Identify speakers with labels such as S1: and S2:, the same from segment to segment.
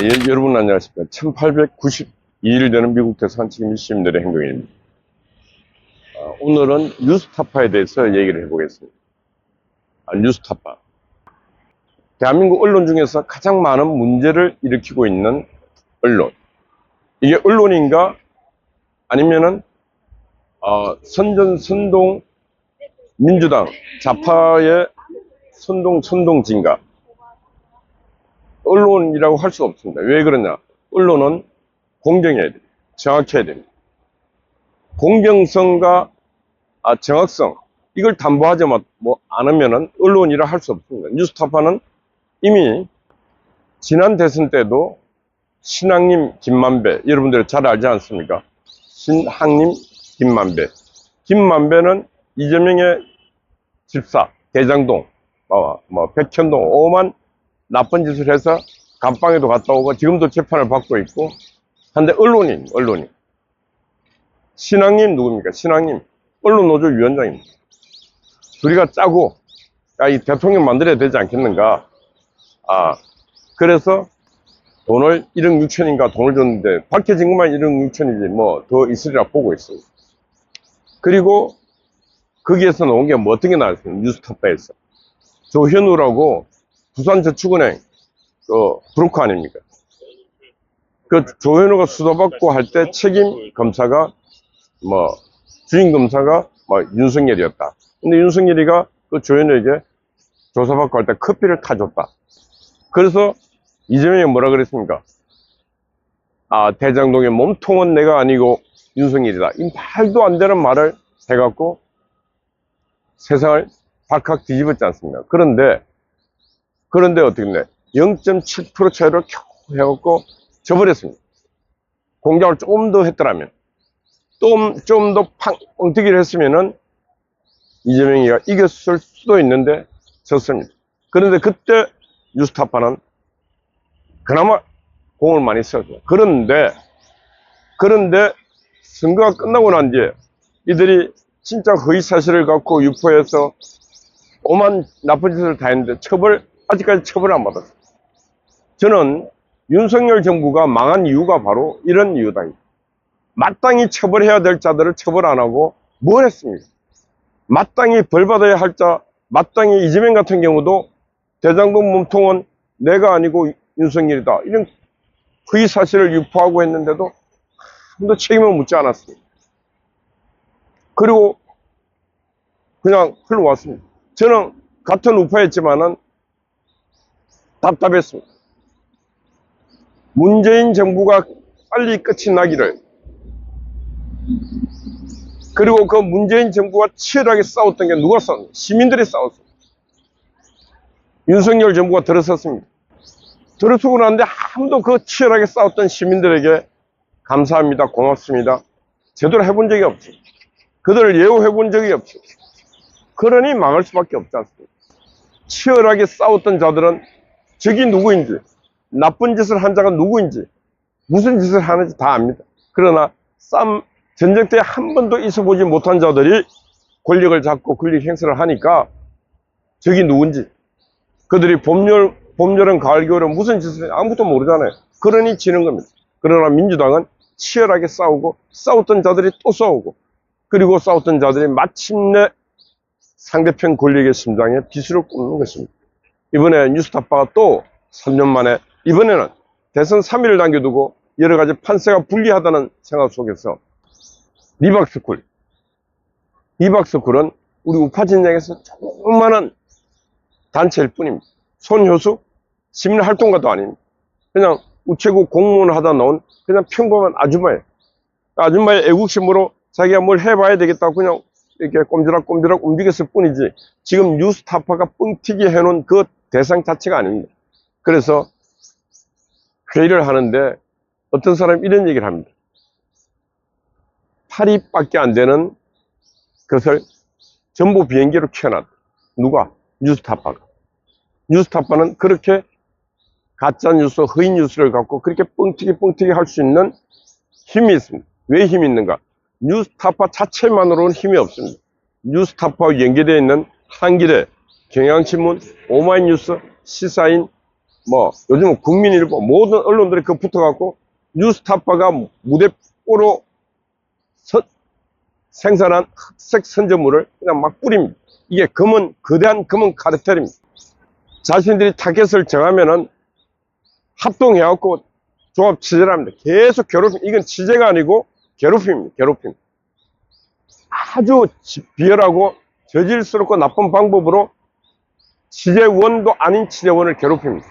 S1: 여러분 안녕하십니까. 1892일 되는 미국 대선 책임 시민들의 행동입니다. 오늘은 뉴스타파에 대해서 얘기를 해보겠습니다. 뉴스타파. 대한민국 언론 중에서 가장 많은 문제를 일으키고 있는 언론. 이게 언론인가? 아니면은, 선동 민주당 좌파의 선동진가? 언론이라고 할 수 없습니다. 왜 그러냐? 언론은 공정해야 됩니다. 정확해야 됩니다. 공정성과 정확성, 이걸 담보하지 않으면 언론이라 할 수 없습니다. 뉴스타파는 이미 지난 대선 때도 신학님 김만배, 여러분들 잘 알지 않습니까? 신학님 김만배는 이재명의 집사, 대장동, 백현동, 오만 나쁜 짓을 해서 감방에도 갔다 오고 지금도 재판을 받고 있고 한데 언론인. 신학님 누굽니까? 신학님 언론노조 위원장입니다. 둘이가 짜고 이 대통령 만들어야 되지 않겠는가. 그래서 돈을 1억 6천인가 돈을 줬는데 밝혀진 것만 1억 6천이지 더 있으리라 보고 있습니다. 그리고 거기에서 나온 게 어떤 게 나왔습니까? 뉴스타파에서 조현우라고 부산저축은행 브로커 아닙니까? 그 조현우가 수사받고 할 때 책임 검사가 주임 검사가 윤석열이었다. 근데 윤석열이가 그 조현우에게 조사받고 할 때 커피를 타줬다. 그래서 이재명이 뭐라 그랬습니까? 대장동의 몸통은 내가 아니고 윤석열이다. 이 말도 안 되는 말을 해갖고 세상을 발칵 뒤집었지 않습니까? 그런데 어떻게 됐네? 0.7% 차이로 겨우 해갖고 져버렸습니다. 공작을 조금 더 했더라면, 좀 더 뻥튀기를 했으면은 이재명이가 이겼을 수도 있는데 졌습니다. 그런데 그때 뉴스타파는 그나마 공을 많이 썼죠. 그런데 선거가 끝나고 난 뒤에 이들이 진짜 허위 사실을 갖고 유포해서 오만 나쁜 짓을 다 했는데 아직까지 처벌을 안 받았어요. 저는 윤석열 정부가 망한 이유가 바로 이런 이유다. 마땅히 처벌해야 될 자들을 처벌 안 하고 뭘 했습니까? 마땅히 벌받아야 할 자, 마땅히 이재명 같은 경우도 대장동 몸통은 내가 아니고 윤석열이다. 이런 허위 사실을 유포하고 했는데도 아무도 책임을 묻지 않았습니다. 그리고 그냥 흘러왔습니다. 저는 같은 우파였지만은 답답했습니다. 문재인 정부가 빨리 끝이 나기를, 그리고 그 문재인 정부가 치열하게 싸웠던 게 누가 싸웠습니까? 시민들이 싸웠습니다. 윤석열 정부가 들어섰습니다. 들어서고 나는데 아무도 그 치열하게 싸웠던 시민들에게 감사합니다, 고맙습니다, 제대로 해본 적이 없습니다. 그들을 예우해본 적이 없습니다. 그러니 망할 수밖에 없지 않습니까? 치열하게 싸웠던 자들은 적이 누구인지, 나쁜 짓을 한 자가 누구인지, 무슨 짓을 하는지 다 압니다. 그러나 전쟁 때 한 번도 있어보지 못한 자들이 권력을 잡고 권력 행사를 하니까 적이 누군지, 그들이 봄여름 가을 겨울에 무슨 짓을 해 아무것도 모르잖아요. 그러니 지는 겁니다. 그러나 민주당은 치열하게 싸우고, 싸웠던 자들이 또 싸우고, 그리고 싸웠던 자들이 마침내 상대편 권력의 심장에 비수를 꽂는 것입니다. 이번에 뉴스타파가 또 3년 만에, 이번에는 대선 3일을 남겨두고 여러 가지 판세가 불리하다는 생각 속에서 리박스쿨은 우리 우파 진영에서 조그마한 단체일 뿐입니다. 손효수 시민활동가도 아닙니다. 그냥 우체국 공무원 하다 나온 그냥 평범한 아줌마예요. 아줌마의 애국심으로 자기가 뭘 해봐야 되겠다고 그냥 이렇게 꼼지락꼼지락 움직였을 뿐이지, 지금 뉴스타파가 뻥튀기 해놓은 그 대상 자체가 아닙니다. 그래서 회의를 하는데 어떤 사람이 이런 얘기를 합니다. 8입밖에 안 되는 것을 전부 비행기로 키워놨다. 누가? 뉴스타파가. 뉴스타파는 그렇게 가짜뉴스, 허위뉴스를 갖고 그렇게 뻥튀기 할 수 있는 힘이 있습니다. 왜 힘이 있는가? 뉴스타파 자체만으로는 힘이 없습니다. 뉴스타파와 연계되어 있는 한겨레, 경향신문, 오마이뉴스, 시사인, 뭐 요즘은 국민일보 모든 언론들이 그 붙어갖고 뉴스타파가 무대뽀로 생산한 흑색 선전물을 그냥 막 뿌립니다. 이게 거대한 검은 카르텔입니다. 자신들이 타겟을 정하면은 합동해갖고 종합 취재를 합니다. 계속 괴롭힘. 이건 취재가 아니고 괴롭힘입니다. 괴롭힘. 아주 비열하고 저질스럽고 나쁜 방법으로 취재원도 아닌 취재원을 괴롭힙니다.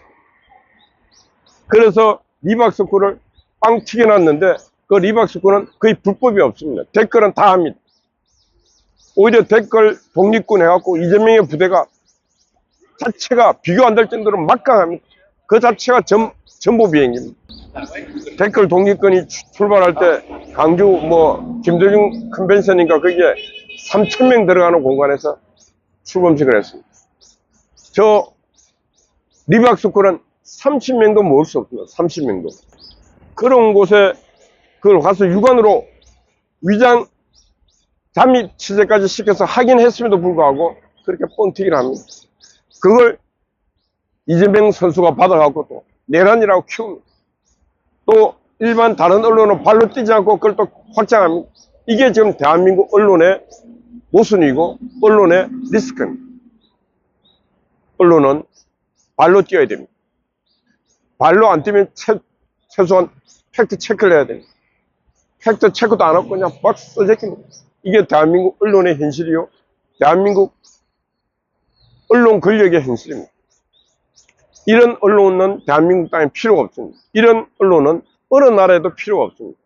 S1: 그래서 리박스쿨을 빵 튀겨놨는데 그 리박스쿨은 거의 불법이 없습니다. 댓글은 다 합니다. 오히려 댓글 독립군 해갖고 이재명의 부대가 자체가 비교 안 될 정도로 막강합니다. 그 자체가 전보 비행입니다. 댓글 독립군이 출발할 때 강주 김대중 컨벤션인가 거기에 3,000명 들어가는 공간에서 출범식을 했습니다. 저 리박스쿨은 30명도 모을 수 없습니다. 30명도. 그런 곳에 그걸 가서 육안으로 위장 잠입 취재까지 시켜서 하긴 했음에도 불구하고 그렇게 뻥튀기를 합니다. 그걸 이재명 선수가 받아갖고 또 내란이라고 키웁니다. 또 일반 다른 언론은 발로 뛰지 않고 그걸 또 확장합니다. 이게 지금 대한민국 언론의 모순이고 언론의 리스크입니다. 언론은 발로 뛰어야 됩니다. 발로 안 뛰면 최소한 팩트 체크를 해야 됩니다. 팩트 체크도 안 하고 그냥 막 써제낍니다. 이게 대한민국 언론의 현실이요. 대한민국 언론 권력의 현실입니다. 이런 언론은 대한민국 땅에 필요가 없습니다. 이런 언론은 어느 나라에도 필요가 없습니다.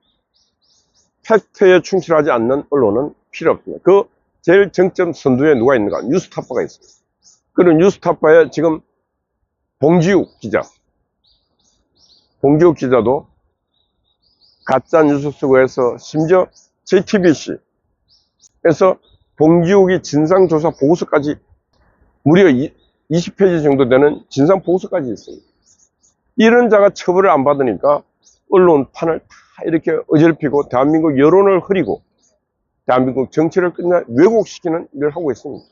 S1: 팩트에 충실하지 않는 언론은 필요 없습니다. 그 제일 정점 선두에 누가 있는가? 뉴스타파가 있습니다. 그런 뉴스타파에 지금 봉지욱 기자도 가짜 뉴스 쓰고 해서 심지어 JTBC에서 봉지욱이 진상조사 보고서까지 무려 20페이지 정도 되는 진상 보고서까지 있습니다. 이런 자가 처벌을 안 받으니까 언론판을 다 이렇게 어절피고 대한민국 여론을 흐리고 대한민국 정치를 끝내 왜곡시키는 일을 하고 있습니다.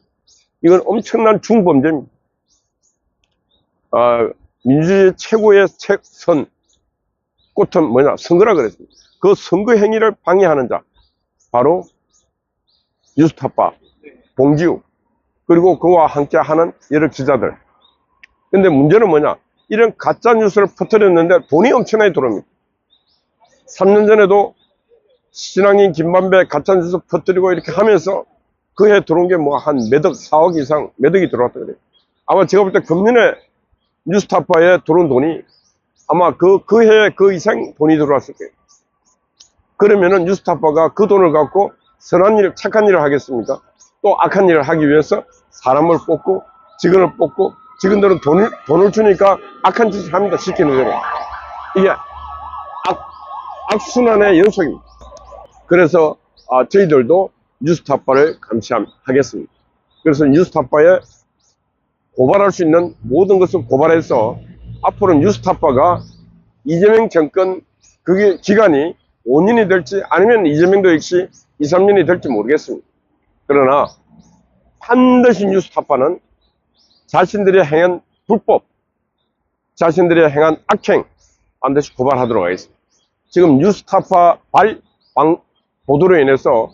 S1: 이건 엄청난 중범죄입니다. 민주주의 최고의 꽃은 뭐냐? 선거라 그랬습니다. 그 선거 행위를 방해하는 자, 바로 뉴스타파, 봉지욱, 그리고 그와 함께 하는 여러 기자들. 근데 문제는 뭐냐? 이런 가짜 뉴스를 퍼뜨렸는데 돈이 엄청나게 들어옵니다. 3년 전에도 신앙인 김만배 가짜 뉴스 퍼뜨리고 이렇게 하면서 그 해 들어온 게 한 몇억, 4억 이상, 몇 억이 들어왔다 그래요. 아마 제가 볼 때 금년에 뉴스타파에 들어온 돈이 아마 그 해에 그 이상 돈이 들어왔을 거예요. 그러면은 뉴스타파가 그 돈을 갖고 선한 일, 착한 일을 하겠습니까? 또 악한 일을 하기 위해서 사람을 뽑고 직원을 뽑고 직원들은 돈을 주니까 악한 짓을 합니다. 시키는 대로. 이게 악순환의 연속입니다. 그래서 저희들도 뉴스타파를 감시하겠습니다. 그래서 뉴스타파에 고발할 수 있는 모든 것을 고발해서 앞으로 뉴스타파가 이재명 정권 그게 기간이 5년이 될지 아니면 이재명도 역시 2, 3년이 될지 모르겠습니다. 그러나 반드시 뉴스타파는 자신들이 행한 불법, 자신들이 행한 악행 반드시 고발하도록 하겠습니다. 지금 뉴스타파 보도로 인해서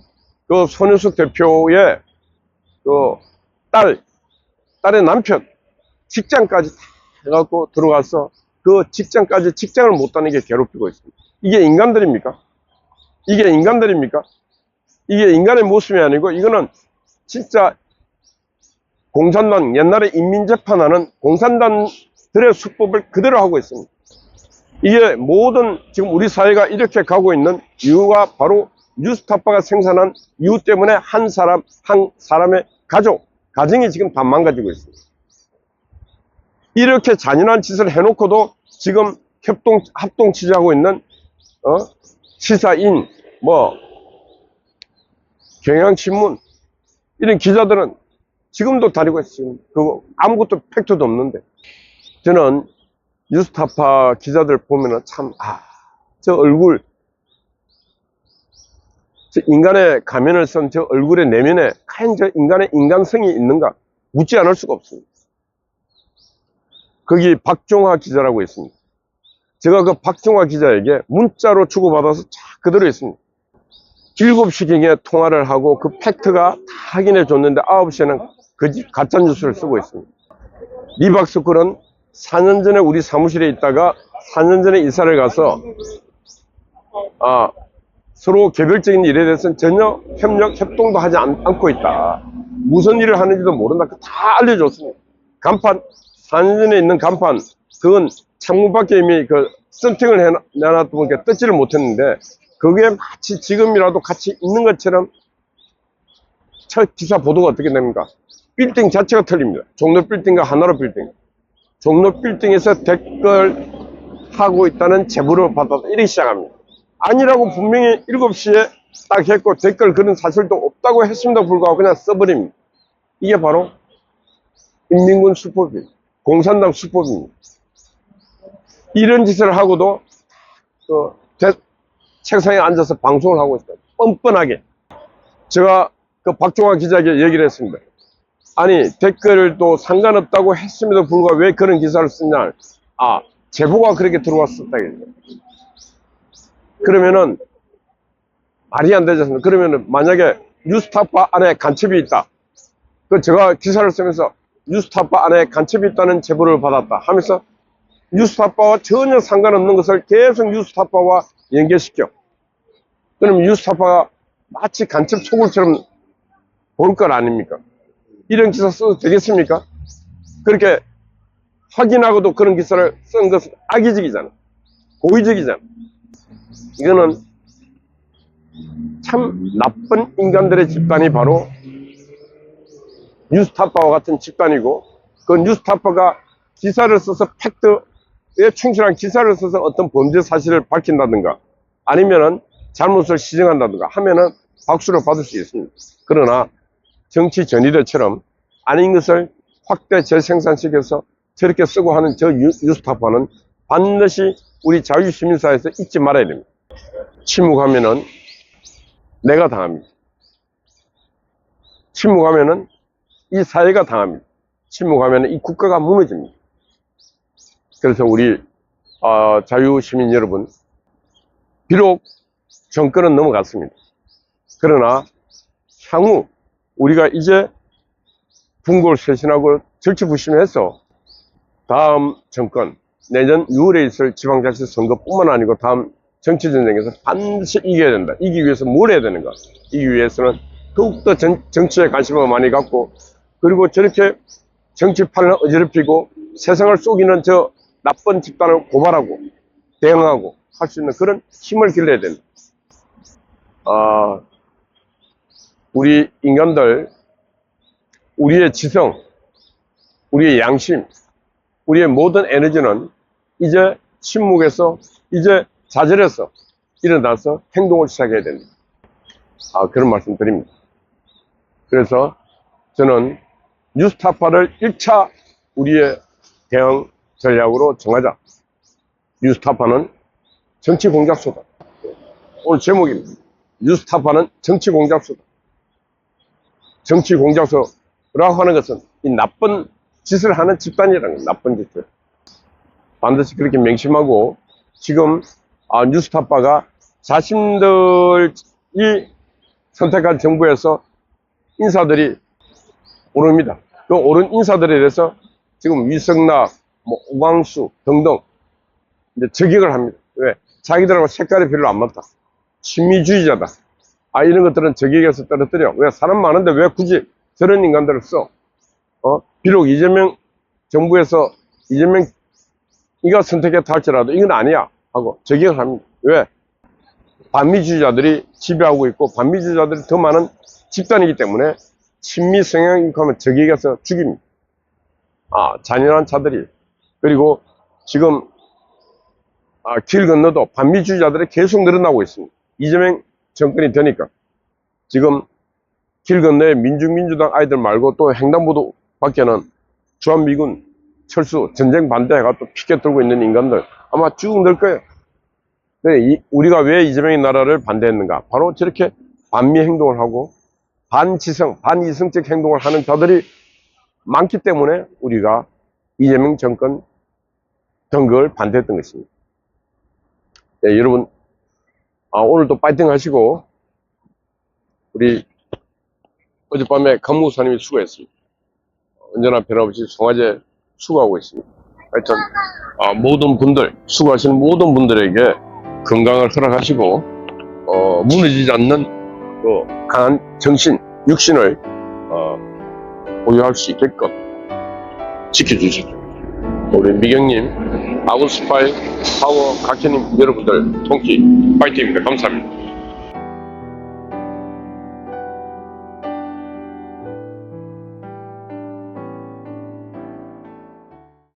S1: 그 손윤숙 대표의 그 딸의 남편 직장까지 다 해갖고 들어가서 그 직장을 못 다니게 괴롭히고 있습니다. 이게 인간들입니까? 이게 인간들입니까? 이게 인간의 모습이 아니고 이거는 진짜 공산당 옛날에 인민재판하는 공산당들의 수법을 그대로 하고 있습니다. 이게 모든 지금 우리 사회가 이렇게 가고 있는 이유가 바로 뉴스타파가 생산한 이유 때문에 한 사람의 가정이 지금 다 망가지고 있습니다. 이렇게 잔인한 짓을 해놓고도 지금 합동 취재하고 있는 시사인 경향신문 이런 기자들은 지금도 다니고 있어요. 그거 아무것도 팩트도 없는데. 저는 뉴스타파 기자들 보면은 참 저 얼굴, 저 인간의 가면을 쓴 저 얼굴의 내면에 과연 저 인간의 인간성이 있는가 묻지 않을 수가 없습니다. 거기 박종화 기자라고 있습니다. 제가 그 박종화 기자에게 문자로 주고받아서 그대로 했습니다. 7시경에 통화를 하고 그 팩트가 다 확인해 줬는데 9시에는 가짜뉴스를 쓰고 있습니다. 리박스쿨은 4년 전에 우리 사무실에 있다가 4년 전에 이사를 가서 서로 개별적인 일에 대해서는 전혀 협동도 하지 않고 있다. 무슨 일을 하는지도 모른다. 다 알려줬습니다. 간판, 4년 전에 있는 간판, 그건 창문 밖에 이미 그 썬팅을 내놨다 보니까 뜯지를 못했는데, 그게 마치 지금이라도 같이 있는 것처럼 첫 기사 보도가 어떻게 됩니까? 빌딩 자체가 틀립니다. 종로 빌딩과 하나로 빌딩. 종로 빌딩에서 댓글 하고 있다는 제보를 받아서 이렇게 시작합니다. 아니라고 분명히 7시에 딱 했고 댓글 그런 사실도 없다고 했음에도 불구하고 그냥 써버립니다. 이게 바로 인민군 수법입니다. 공산당 수법입니다. 이런 짓을 하고도 책상에 앉아서 방송을 하고 있어요. 뻔뻔하게. 제가 그 박종화 기자에게 얘기를 했습니다. 아니, 댓글도 상관없다고 했음에도 불구하고 왜 그런 기사를 쓰냐. 제보가 그렇게 들어왔었다. 그러면은 말이 안 되지 않습니까? 그러면은 만약에 뉴스타파 안에 간첩이 있다. 제가 기사를 쓰면서 뉴스타파 안에 간첩이 있다는 제보를 받았다 하면서 뉴스타파와 전혀 상관없는 것을 계속 뉴스타파와 연계시켜. 그럼 뉴스타파가 마치 간첩 소굴처럼 볼 건 아닙니까? 이런 기사 써도 되겠습니까? 그렇게 확인하고도 그런 기사를 쓴 것은 악의적이잖아. 고의적이잖아. 이거는 참 나쁜 인간들의 집단이 바로 뉴스타파와 같은 집단이고, 그 뉴스타파가 기사를 써서 팩트에 충실한 기사를 써서 어떤 범죄 사실을 밝힌다든가 아니면은 잘못을 시정한다든가 하면은 박수를 받을 수 있습니다. 그러나 정치 전위대처럼 아닌 것을 확대 재생산시켜서 저렇게 쓰고 하는 저 뉴스타파는 반드시 우리 자유시민사회에서 잊지 말아야 됩니다. 침묵하면은 내가 당합니다. 침묵하면은 이 사회가 당합니다. 침묵하면은 이 국가가 무너집니다. 그래서 우리 자유시민 여러분, 비록 정권은 넘어갔습니다. 그러나 향후 우리가 이제 분골 쇄신하고 절치부심해서 다음 정권, 내년 6월에 있을 지방자치 선거뿐만 아니고 다음 정치전쟁에서 반드시 이겨야 된다. 이기기 위해서 뭘 해야 되는가? 이기기 위해서는 더욱더 정치에 관심을 많이 갖고, 그리고 저렇게 정치판을 어지럽히고 세상을 속이는 저 나쁜 집단을 고발하고 대응하고 할 수 있는 그런 힘을 길러야 된다. 우리 인간들, 우리의 지성, 우리의 양심, 우리의 모든 에너지는 이제 침묵에서, 이제 좌절해서 일어나서 행동을 시작해야 됩니다. 그런 말씀 드립니다. 그래서 저는 뉴스타파를 1차 우리의 대응 전략으로 정하자. 뉴스타파는 정치 공작소다. 오늘 제목입니다. 뉴스타파는 정치 공작소다. 정치 공작소라고 하는 것은 이 나쁜 짓을 하는 집단이라는 거예요. 나쁜 짓을. 반드시 그렇게 명심하고, 지금 뉴스타파가 자신들이 선택한 정부에서 인사들이 오릅니다. 그 오른 인사들에 대해서 지금 위성락, 오광수 등등 이제 저격을 합니다. 왜? 자기들하고 색깔이 별로 안 맞다. 친미주의자다. 이런 것들은 저격해서 떨어뜨려. 왜? 사람 많은데 왜 굳이 저런 인간들을 써? 비록 이재명 정부에서 이재명이가 선택했다 할지라도 이건 아니야 하고 저격을 합니다. 왜? 반미주의자들이 지배하고 있고 반미주의자들이 더 많은 집단이기 때문에 친미 성향이 하면 저격해서 죽입니다. 잔인한 자들이. 그리고 지금 길 건너도 반미주의자들이 계속 늘어나고 있습니다. 이재명 정권이 되니까 지금 길 건너에 민중민주당 아이들 말고 또 횡단보도 밖에는 주한미군 철수 전쟁 반대해가 또 피켓 들고 있는 인간들 아마 쭉 늘 거예요. 우리가 왜 이재명의 나라를 반대했는가? 바로 저렇게 반미 행동을 하고 반지성, 반이성적 행동을 하는 자들이 많기 때문에 우리가 이재명 정권 전 그걸 반대했던 것입니다. 네, 여러분, 오늘도 파이팅 하시고, 우리 어젯밤에 간무사님이 수고했습니다. 언제나 변함없이 송화제 수고하고 있습니다. 하여튼, 모든 분들, 수고하시는 모든 분들에게 건강을 허락하시고, 무너지지 않는 그 강한 정신, 육신을, 보유할 수 있게끔 지켜주십시오. 우리 미경님, 아군 스파이, 파워, 각현님 여러분들 통키 파이팅입니다. 감사합니다.